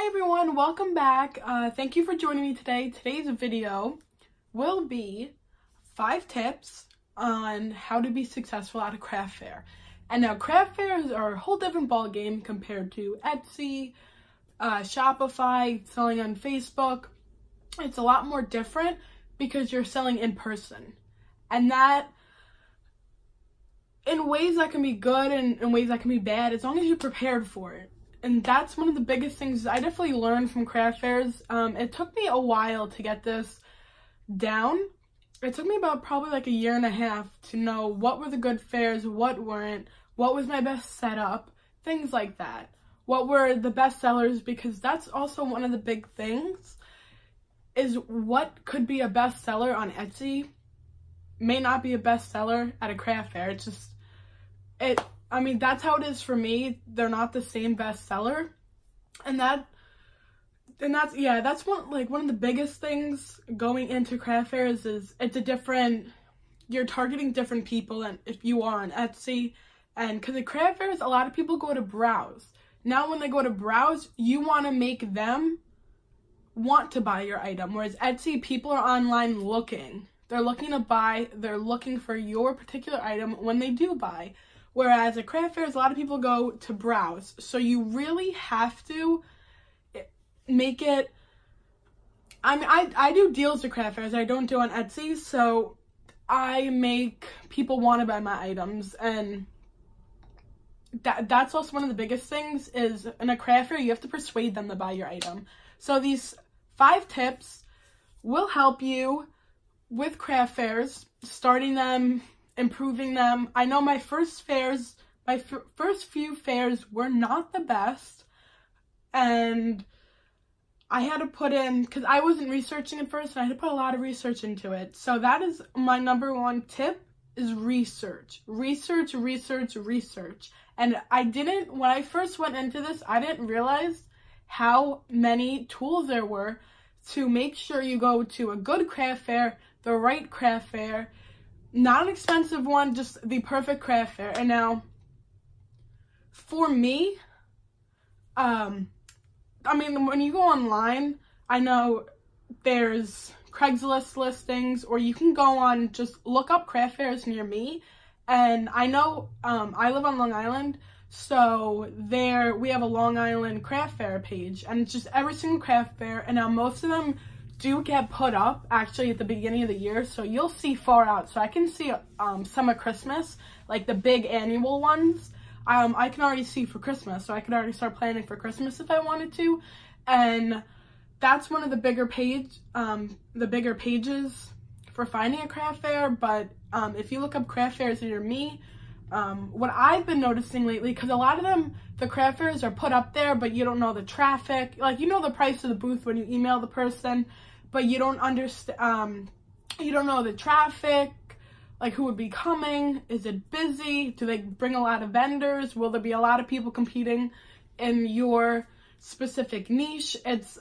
Hi everyone, welcome back. Thank you for joining me today. Today's video will be 5 tips on how to be successful at a craft fair. And now craft fairs are a whole different ballgame compared to Etsy, Shopify, selling on Facebook. It's a lot more different because you're selling in person. And that, in ways that can be good and in ways that can be bad, as long as you're prepared for it. And that's one of the biggest things I definitely learned from craft fairs. It took me a while to get this down. It took me about probably like a year and a half to know what were the good fairs, what weren't, what was my best setup, things like that. What were the best sellers, because that's also one of the big things, is what could be a bestseller on Etsy may not be a bestseller at a craft fair. It's just, I mean, that's how it is for me. They're not the same bestseller. And that's one of the biggest things going into craft fairs is you're targeting different people than if you are on Etsy. And because at craft fairs, a lot of people go to browse. Now when they go to browse, you want to make them want to buy your item. Whereas Etsy, people are online looking. They're looking to buy. They're looking for your particular item when they do buy. Whereas at craft fairs, a lot of people go to browse. So you really have to make it, I mean, I do deals at craft fairs. I don't do on Etsy. So I make people want to buy my items. And that's also one of the biggest things is in a craft fair, you have to persuade them to buy your item. So these 5 tips will help you with craft fairs, starting them, improving them. I know my first few fairs were not the best, and I had to put in, because I wasn't researching at first, and I had to put a lot of research into it. So that is my number 1 tip, is research. Research. And when I first went into this, I didn't realize how many tools there were to make sure you go to a good craft fair, the right craft fair, not an expensive one, just the perfect craft fair. And now, for me, I mean, when you go online, I know there's Craigslist listings, or you can go on, just look up craft fairs near me. And I know, I live on Long Island, so we have a Long Island craft fair page, and it's just every single craft fair. And now most of them do get put up actually at the beginning of the year, so you'll see far out. So I can see some of Christmas, like the big annual ones. I can already see for Christmas, so I could already start planning for Christmas if I wanted to. And that's one of the bigger pages for finding a craft fair. But if you look up craft fairs near me, what I've been noticing lately, because a lot of them, the craft fairs are put up there, but you don't know the traffic. Like, you know the price of the booth when you email the person, but you don't understand, you don't know the traffic, like who would be coming. Is it busy? Do they bring a lot of vendors? Will there be a lot of people competing in your specific niche? It's,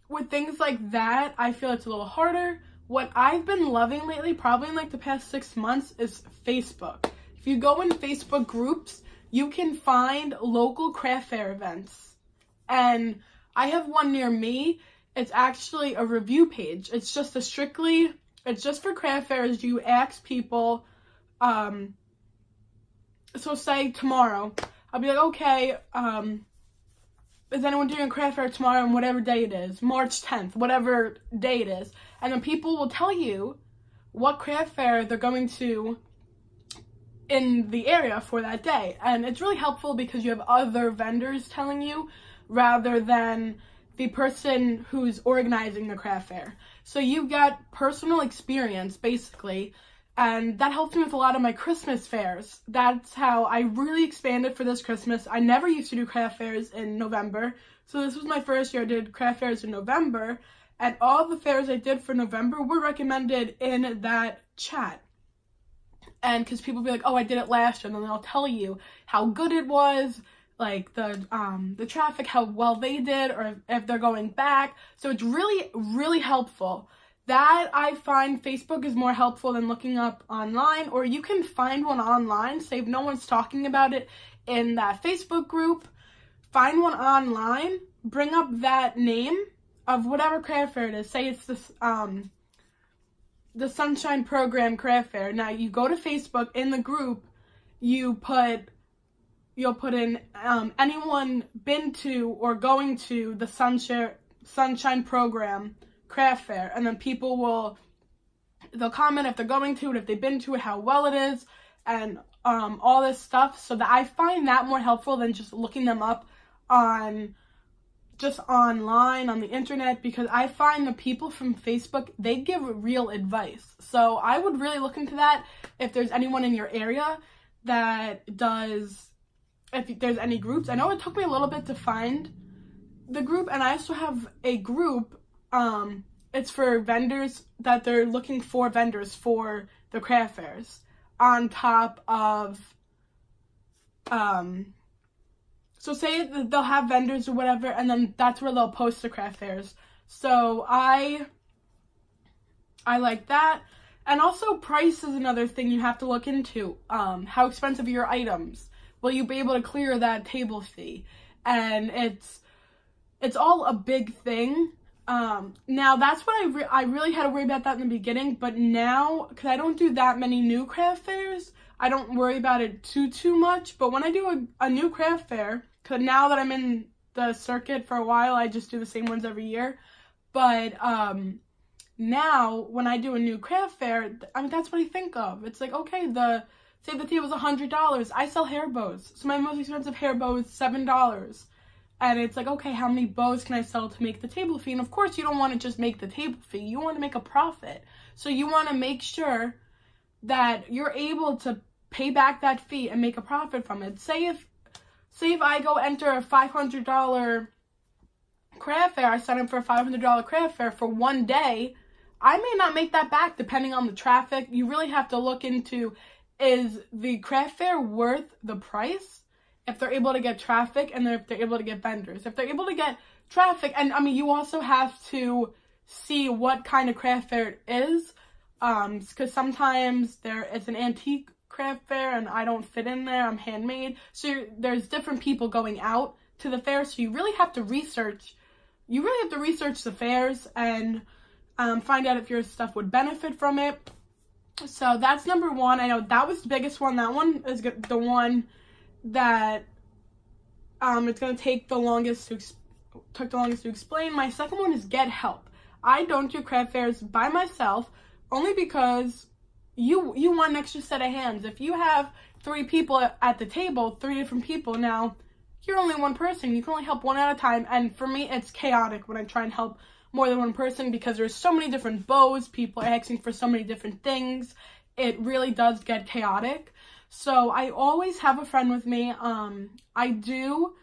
with things like that, I feel it's a little harder. What I've been loving lately, probably in like the past 6 months, is Facebook. If you go in Facebook groups, you can find local craft fair events. And I have one near me. It's actually a review page. It's just for craft fairs. You ask people, so say tomorrow, I'll be like, okay, is anyone doing a craft fair tomorrow on whatever day it is, March 10th, whatever day it is. And then people will tell you what craft fair they're going to in the area for that day. And it's really helpful because you have other vendors telling you rather than the person who's organizing the craft fair. So you get personal experience, basically, and that helps me with a lot of my Christmas fairs. That's how I really expanded for this Christmas. I never used to do craft fairs in November, so this was my first year I did craft fairs in November, and all the fairs I did for November were recommended in that chat. And because people be like, oh, I did it last year, and then they'll tell you how good it was, like the traffic, how well they did, or if they're going back. So it's really, really helpful. That I find Facebook is more helpful than looking up online, or you can find one online, say if no one's talking about it in that Facebook group, find one online, bring up that name of whatever craft fair it is. Say it's this, the Sunshine Program Craft Fair. Now you go to Facebook, in the group, you'll put in anyone been to or going to the Sunshine Program Craft Fair, and then people they'll comment if they're going to it, if they've been to it, how well it is, and all this stuff. So that I find that more helpful than just looking them up online on the internet, because I find the people from Facebook, they give real advice. So I would really look into that if there's anyone in your area that does, if there's any groups. I know it took me a little bit to find the group, and I also have a group, it's for vendors that they're looking for vendors for the craft fairs on top of, so say they'll have vendors or whatever, and then that's where they'll post the craft fairs. So I like that. And also price is another thing you have to look into. How expensive are your items? Will you be able to clear that table fee? And it's all a big thing. Now that's what I really had to worry about that in the beginning, but now, because I don't do that many new craft fairs, I don't worry about it too much. But when I do a new craft fair, because now that I'm in the circuit for a while, I just do the same ones every year. But now when I do a new craft fair, I mean, that's what I think of. It's like, okay, say the table's $100. I sell hair bows, so my most expensive hair bow is $7. And it's like, okay, how many bows can I sell to make the table fee? And of course, you don't want to just make the table fee. You want to make a profit. So you want to make sure that you're able to pay back that fee and make a profit from it. Say if I go enter a $500 craft fair, I sign up for a $500 craft fair for one day, I may not make that back depending on the traffic. You really have to look into, is the craft fair worth the price? If they're able to get traffic, and if they're able to get vendors. If they're able to get traffic, and I mean, you also have to see what kind of craft fair it is, because sometimes it's an antique craft fair and I don't fit in there, I'm handmade. So there's different people going out to the fair, so you really have to research the fairs and find out if your stuff would benefit from it. So that's number one. I know that was the biggest one. That one is the one that it's going to take the longest to explain. My second one is get help. I don't do craft fairs by myself, only because you want an extra set of hands. If you have 3 people at the table, 3 different people, now you're only one person. You can only help one at a time, and for me, it's chaotic when I try and help more than one person, because there's so many different bows, people are asking for so many different things. It really does get chaotic. So I always have a friend with me. I do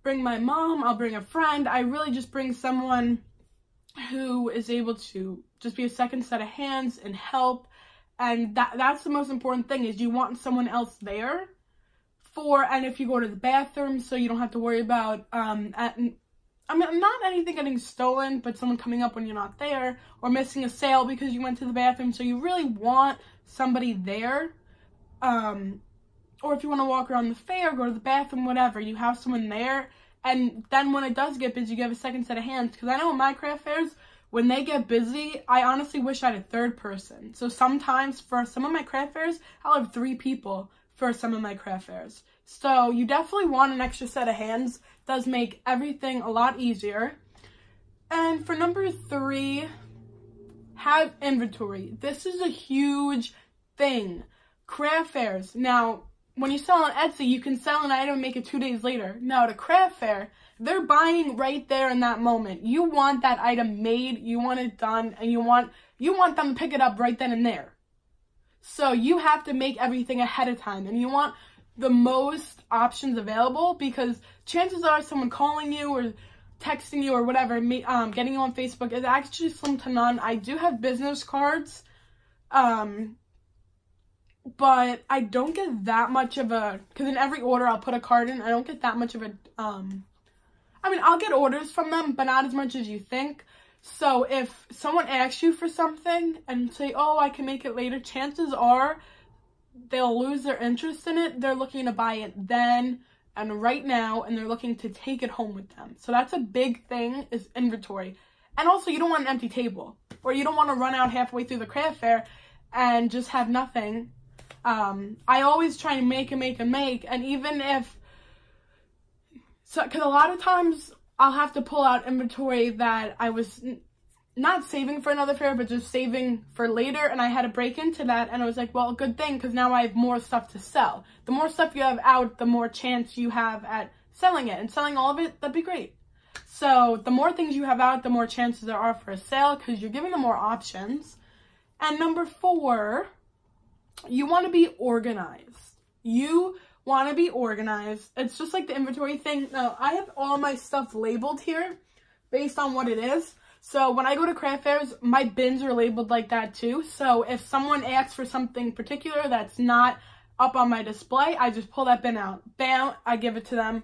bring my mom, I'll bring a friend. I really just bring someone who is able to just be a second set of hands and help. And that's the most important thing, is you want someone else there and if you go to the bathroom, so you don't have to worry about, not anything getting stolen, but someone coming up when you're not there, or missing a sale because you went to the bathroom. So you really want somebody there. Or if you want to walk around the fair, go to the bathroom, whatever, you have someone there. And then when it does get busy, you have a second set of hands. Because I know in my craft fairs, when they get busy, I honestly wish I had a third person. So sometimes for some of my craft fairs, I'll have 3 people for some of my craft fairs. So you definitely want an extra set of hands. It does make everything a lot easier. And for number 3, have inventory. This is a huge thing. Craft fairs. Now, when you sell on Etsy, you can sell an item and make it 2 days later. Now, at a craft fair, they're buying right there in that moment. You want that item made, you want it done, and you want them to pick it up right then and there. So you have to make everything ahead of time, and you want the most options available, because chances are someone calling you or texting you or whatever, getting you on Facebook is actually slim to none. I do have business cards, but I don't get that much of because in every order I'll put a card in. I don't get that much of I'll get orders from them, but not as much as you think. So if someone asks you for something and say, oh, I can make it later, chances are they'll lose their interest in it. They're looking to buy it then, and right now, and they're looking to take it home with them. So that's a big thing, is inventory. And also, you don't want an empty table, or you don't want to run out halfway through the craft fair and just have nothing. I always try to make, and even if, because a lot of times I'll have to pull out inventory that I was not saving for another fair, but just saving for later, and I had to break into that, and I was like, well, a good thing, because now I have more stuff to sell. The more stuff you have out, the more chance you have at selling it, and selling all of it, that'd be great. So the more things you have out, the more chances there are for a sale, because you're giving them more options. And number 4, you want to be organized. You want to be organized. It's just like the inventory thing. Now, I have all my stuff labeled here based on what it is. So when I go to craft fairs, my bins are labeled like that too. So if someone asks for something particular that's not up on my display, I just pull that bin out. Bam, I give it to them.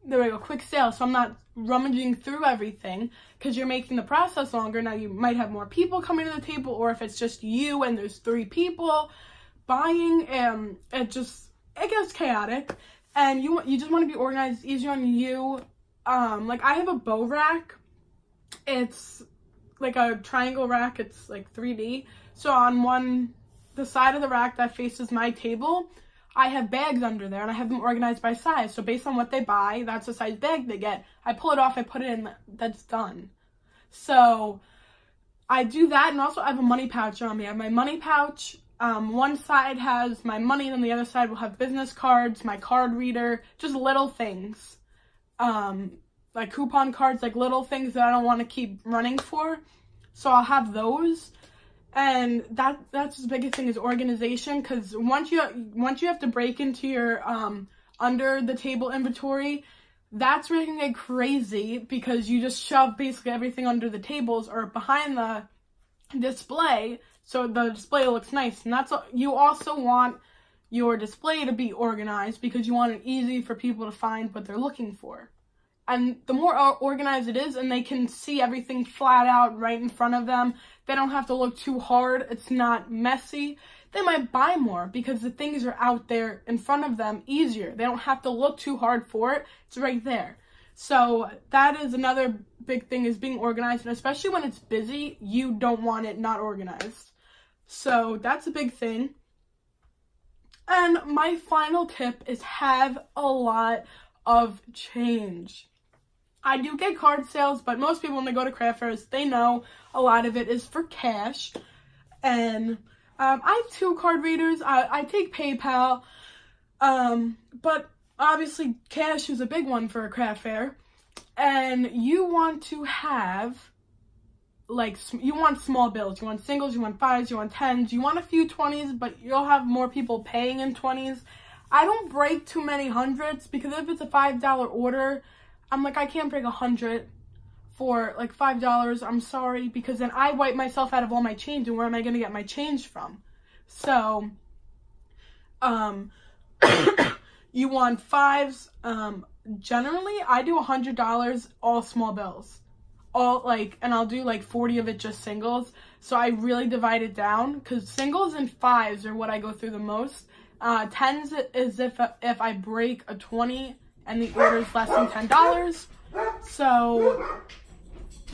There we go, quick sale. So I'm not rummaging through everything, because you're making the process longer. Now you might have more people coming to the table, or if it's just you and there's 3 people buying, it gets chaotic. And you just want to be organized, easier on you. Like I have a bow rack. It's like a triangle rack. It's like 3D. So on the side of the rack that faces my table, I have bags under there, and I have them organized by size. So based on what they buy, that's the size bag they get. I pull it off, I put it in, that's done. So I do that, and also I have a money pouch on me. I have my money pouch. One side has my money, and the other side will have business cards, my card reader, just little things. Like coupon cards, like little things that I don't want to keep running for. So I'll have those. And that's the biggest thing, is organization, because once you have to break into your under the table inventory, that's where it can get crazy, because you just shove basically everything under the tables or behind the display, so the display looks nice. And you also want your display to be organized, because you want it easy for people to find what they're looking for. And the more organized it is, and they can see everything flat out right in front of them, they don't have to look too hard, it's not messy, they might buy more, because the things are out there in front of them easier. They don't have to look too hard for it, it's right there. So that is another big thing, is being organized, and especially when it's busy, you don't want it not organized. So that's a big thing. And my final tip is have a lot of change. I do get card sales, but most people, when they go to craft fairs, they know a lot of it is for cash. And I have 2 card readers. I take PayPal, but obviously cash is a big one for a craft fair. And you want to have, like, you want small bills. You want singles, you want 5s, you want 10s, you want a few 20s, but you'll have more people paying in 20s. I don't break too many hundreds, because if it's a $5 order, I'm like, I can't break 100 for like $5. I'm sorry, because then I wipe myself out of all my change, and where am I going to get my change from? So, you want 5s. Generally, I do $100 all small bills. And I'll do like 40 of it just singles. So I really divide it down, because singles and 5s are what I go through the most. 10s is if I break a 20 and the order is less than $10. So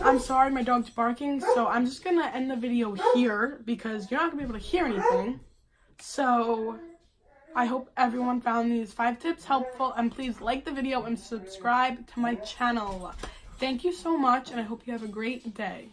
I'm sorry, my dog's barking. So I'm just gonna end the video here, because you're not gonna be able to hear anything. So I hope everyone found these 5 tips helpful, and please like the video and subscribe to my channel. Thank you so much, and I hope you have a great day.